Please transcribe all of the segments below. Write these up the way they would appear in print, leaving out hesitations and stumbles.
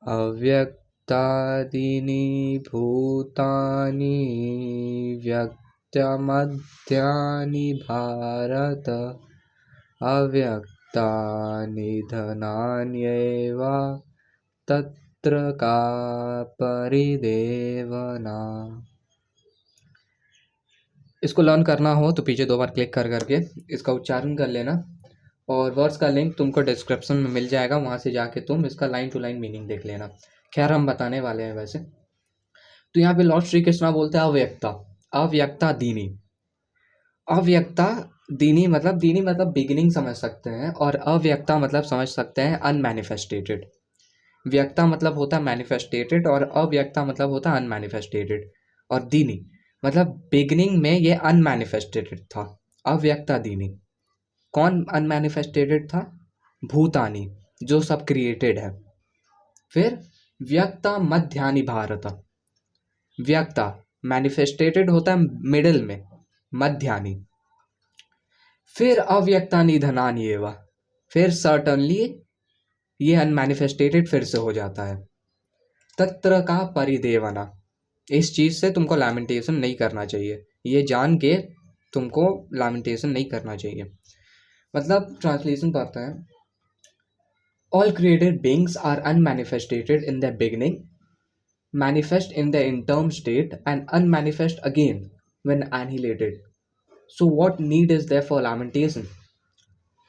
अव्यक्तादीनि भूतानि व्यक्तमध्यानि भारत अव्यक्तानि धनान्येव तत्र का परिदेवना। इसको लर्न करना हो तो पीछे 2 बार क्लिक कर करके इसका उच्चारण कर लेना, और वर्ड्स का लिंक तुमको डिस्क्रिप्शन में मिल जाएगा, वहाँ से जाके तुम इसका लाइन टू लाइन मीनिंग देख लेना। खैर हम बताने वाले हैं वैसे। तो यहाँ पे लॉर्ड श्री कृष्णा बोलते हैं अव्यक्ता, अव्यक्ता दीनी। अव्यक्ता दीनी मतलब बिगिनिंग समझ सकते हैं, और अव्यक्ता मतलब समझ सकते हैं अनमैनिफेस्टेटेड। व्यक्ता मतलब होता है मैनिफेस्टेटेड, और अव्यक्ता मतलब होता है अनमैनिफेस्टेटेड। और दीनी मतलब बिगिनिंग में ये अनमैनिफेस्टेटेड था, अव्यक्ता दीनी। कौन अनमैनिफेस्टेटेड था? भूतानी, जो सब क्रिएटेड है। फिर व्यक्ता मध्यानि भारत, व्यक्ता मैनिफेस्टेटेड होता है मिडिल में, मध्यानि। फिर अव्यक्तानि धनानि एव, फिर सर्टनली ये अनमैनिफेस्टेटेड फिर से हो जाता है। तत्र का परिदेवना, इस चीज से तुमको लैमेंटेशन नहीं करना चाहिए, ये जान के तुमको लैमेंटेशन नहीं करना चाहिए। मतलब ट्रांसलेशन पढ़ते हैं, all created beings are unmanifested in the beginning, manifest in the interim state and unmanifest again when annihilated. So what need is there for lamentation?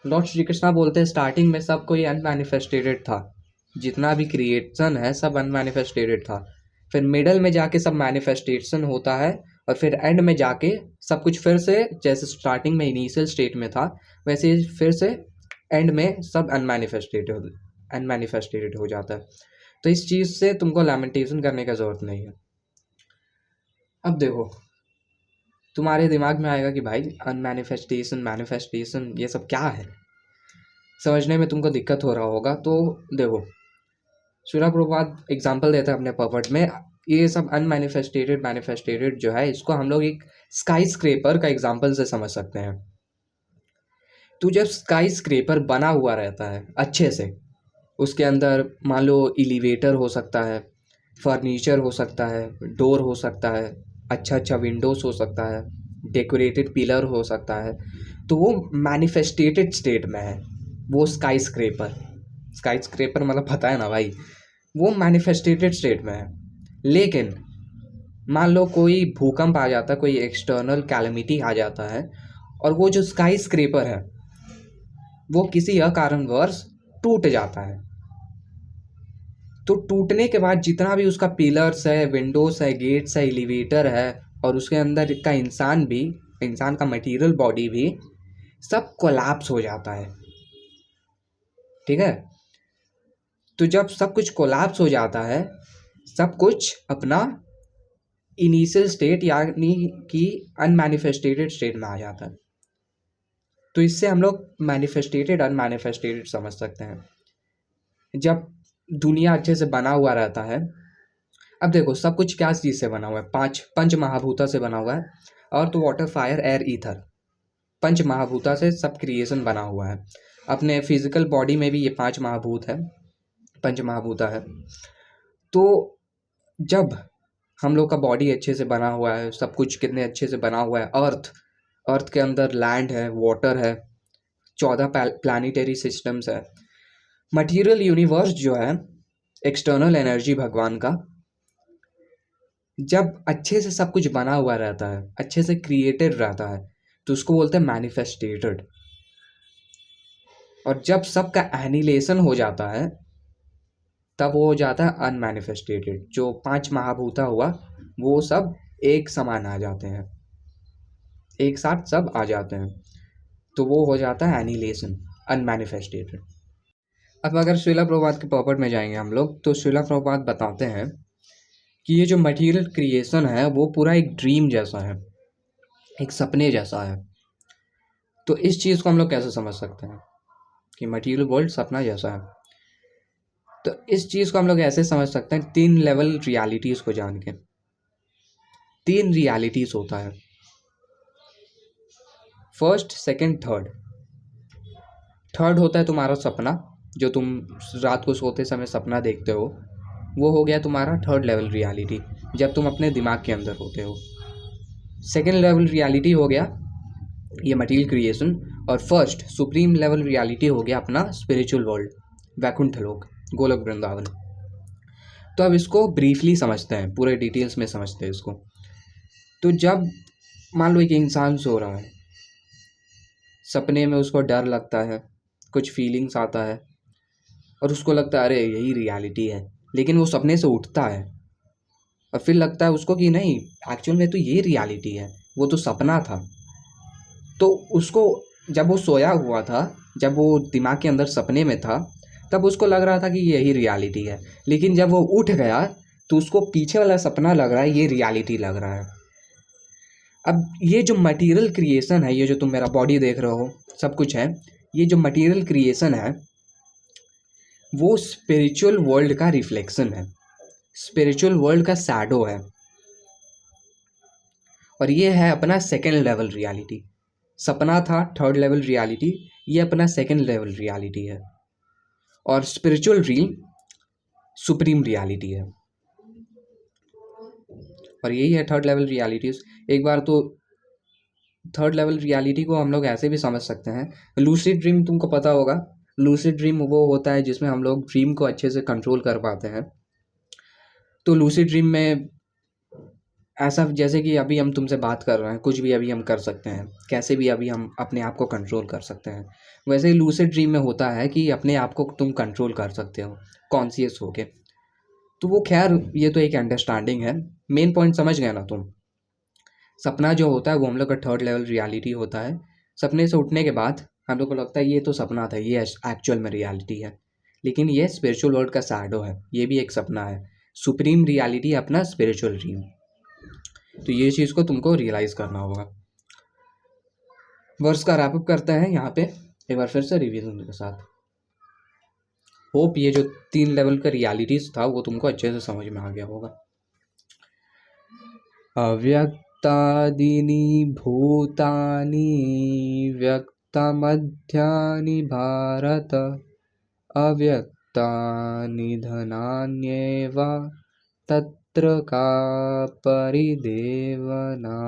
Lord Shri Krishna बोलते हैं स्टार्टिंग में सब कोई अनमैनिफेस्टेटेड था, जितना भी क्रिएशन है सब अनमैनिफेस्टेटेड था। फिर मिडल में जाके सब मैनिफेस्टेशन होता है, और फिर एंड में जाके सब कुछ फिर से जैसे स्टार्टिंग में इनिशियल स्टेट में था वैसे ही फिर से एंड में सब अनमैनिफेस्टेटेड हो जाता है। तो इस चीज़ से तुमको लैमेंटेशन करने का ज़रूरत नहीं है। अब देखो तुम्हारे दिमाग में आएगा कि भाई अनमैनिफेस्टेशन मैनिफेस्टेशन ये सब क्या है, समझने में तुमको दिक्कत हो रहा होगा। तो देखो श्रीला प्रभुपाद एग्जाम्पल देते हैं अपने पर्पट में, ये सब अनमैनिफेस्टेटेड मैनिफेस्टेटेड जो है इसको हम लोग एक स्काई स्क्रेपर का एग्जाम्पल से समझ सकते हैं। तो जब स्काई स्क्रेपर बना हुआ रहता है अच्छे से, उसके अंदर मान लो एलिवेटर हो सकता है, फर्नीचर हो सकता है, डोर हो सकता है, अच्छा अच्छा विंडोज़ हो सकता है, डेकोरेटेड पिलर हो सकता है, तो वो मैनिफेस्टेटेड स्टेट में है। वो स्काई स्क्रेपर मतलब पता है ना भाई, वो मैनिफेस्टेटेड स्टेट में है। लेकिन मान लो कोई भूकंप आ जाता है, कोई एक्सटर्नल कैलेमिटी आ जाता है, और वो जो स्काई स्क्रेपर है वो किसी अकारणवश टूट जाता है। तो टूटने के बाद जितना भी उसका पिलर्स है, विंडोज है, गेट्स है, एलिवेटर है, और उसके अंदर का इंसान भी, इंसान का मटेरियल बॉडी भी सब कोलैप्स हो जाता है। ठीक है, तो जब सब कुछ कोलैप्स हो जाता है, सब कुछ अपना इनिशियल स्टेट यानी कि अनमैनिफेस्टेटेड स्टेट में आ जाता है। तो इससे हम लोग मैनिफेस्टेटेड अनमैनिफेस्टेटेड समझ सकते हैं। जब दुनिया अच्छे से बना हुआ रहता है, अब देखो सब कुछ क्या चीज़ से बना हुआ है? पंच महाभूता से बना हुआ है, earth water fire air ether, पंच महाभूता से सब क्रिएशन बना हुआ है। अपने फिजिकल बॉडी में भी ये 5 महाभूत है, पंच महाभूता है। तो जब हम लोग का बॉडी अच्छे से बना हुआ है, सब कुछ कितने अच्छे से बना हुआ है, अर्थ के अंदर लैंड है, वाटर है, 14 प्लानिटरी सिस्टम्स है, मटेरियल यूनिवर्स जो है, एक्सटर्नल एनर्जी भगवान का, जब अच्छे से सब कुछ बना हुआ रहता है, अच्छे से क्रिएटेड रहता है, तो उसको बोलते हैं मैनिफेस्टेटेड। और जब सबका एनिलेशन हो जाता है तब वो हो जाता है अनमैनिफेस्टेटेड। जो 5 महाभूता हुआ वो सब एक समान आ जाते हैं, एक साथ सब आ जाते हैं, तो वो हो जाता है एनिलेशन, अनमैनिफेस्टेटेड। अब अगर श्रीला प्रभुपाद के प्रॉपर्ट में जाएंगे हम लोग, तो श्रीला प्रभुपाद बताते हैं कि ये जो मटेरियल क्रिएशन है वो पूरा एक ड्रीम जैसा है, एक सपने जैसा है। तो इस चीज़ को हम लोग कैसे समझ सकते हैं कि मटेरियल वर्ल्ड सपना जैसा है? तो इस चीज़ को हम लोग ऐसे समझ सकते हैं 3 लेवल रियलिटीज़ को जान के। 3 रियलिटीज़ होता है, फर्स्ट, सेकंड, थर्ड। थर्ड होता है तुम्हारा सपना, जो तुम रात को सोते समय सपना देखते हो। वो हो गया तुम्हारा थर्ड लेवल रियलिटी, जब तुम अपने दिमाग के अंदर होते हो। सेकेंड लेवल रियलिटी हो गया ये मटीरियल क्रिएशन, और फर्स्ट सुप्रीम लेवल रियलिटी हो गया अपना स्पिरिचुअल वर्ल्ड, वैकुंठ लोक, गोलोक वृंदावन। तो अब इसको ब्रीफली समझते हैं, पूरे डिटेल्स में समझते हैं इसको। तो जब मान लो एक इंसान सो रहा है, सपने में उसको डर लगता है, कुछ फीलिंग्स आता है, और उसको लगता है अरे यही रियलिटी है, लेकिन वो सपने से उठता है और फिर लगता है उसको कि नहीं, एक्चुअल में तो ये रियलिटी है, वो तो सपना था। तो उसको जब वो सोया हुआ था, जब वो दिमाग के अंदर सपने में था, तब उसको लग रहा था कि यही रियलिटी है, लेकिन जब वो उठ गया तो उसको पीछे वाला सपना लग रहा है ये रियलिटी लग रहा है। अब ये जो मटेरियल क्रिएशन है, ये जो तुम मेरा बॉडी देख रहे हो, सब कुछ है, ये जो मटेरियल क्रिएशन है वो स्पिरिचुअल वर्ल्ड का रिफ्लेक्शन है, स्पिरिचुअल वर्ल्ड का शैडो है, और ये है अपना सेकेंड लेवल रियलिटी। सपना था थर्ड लेवल रियलिटी, ये अपना सेकेंड लेवल रियलिटी है, और स्पिरिचुअल ड्रीम सुप्रीम रियलिटी है, और यही है थर्ड लेवल रियलिटीज। एक बार तो थर्ड लेवल रियलिटी को हम लोग ऐसे भी समझ सकते हैं, लूसिड ड्रीम तुमको पता होगा। लूसिड ड्रीम वो होता है जिसमें हम लोग ड्रीम को अच्छे से कंट्रोल कर पाते हैं। तो लूसिड ड्रीम में ऐसा, जैसे कि अभी हम तुमसे बात कर रहे हैं, कुछ भी अभी हम कर सकते हैं, कैसे भी अभी हम अपने आप को कंट्रोल कर सकते हैं, वैसे ही लूसिड ड्रीम में होता है कि अपने आप को तुम कंट्रोल कर सकते हो कॉन्शियस होके। तो वो खैर ये तो एक अंडरस्टैंडिंग है, मेन पॉइंट समझ गए ना तुम। सपना जो होता है वो हम लोग का थर्ड लेवल रियलिटी होता है। सपने से उठने के बाद हम लोग को लगता है ये तो सपना था, ये एक्चुअल में रियलिटी है, लेकिन ये स्पिरिचुअल वर्ल्ड का शैडो है, ये भी एक सपना है। सुप्रीम रियलिटी अपना स्पिरिचुअल ड्रीम। तो ये चीज़ को तुमको रियलाइज़ करना होगा। वर्स का रैपअप करते हैं यहाँ पे एक बार फिर से रिवीजन के साथ। होप ये जो 3 लेवल का रियलिटीज था वो तुमको अच्छे से समझ में आ गया होगा। अव्यक्तादीनि भूतानि व्यक्तमध्यानि भारत, अव्यक्तानि धनान्येव तत्र का परिदेवना।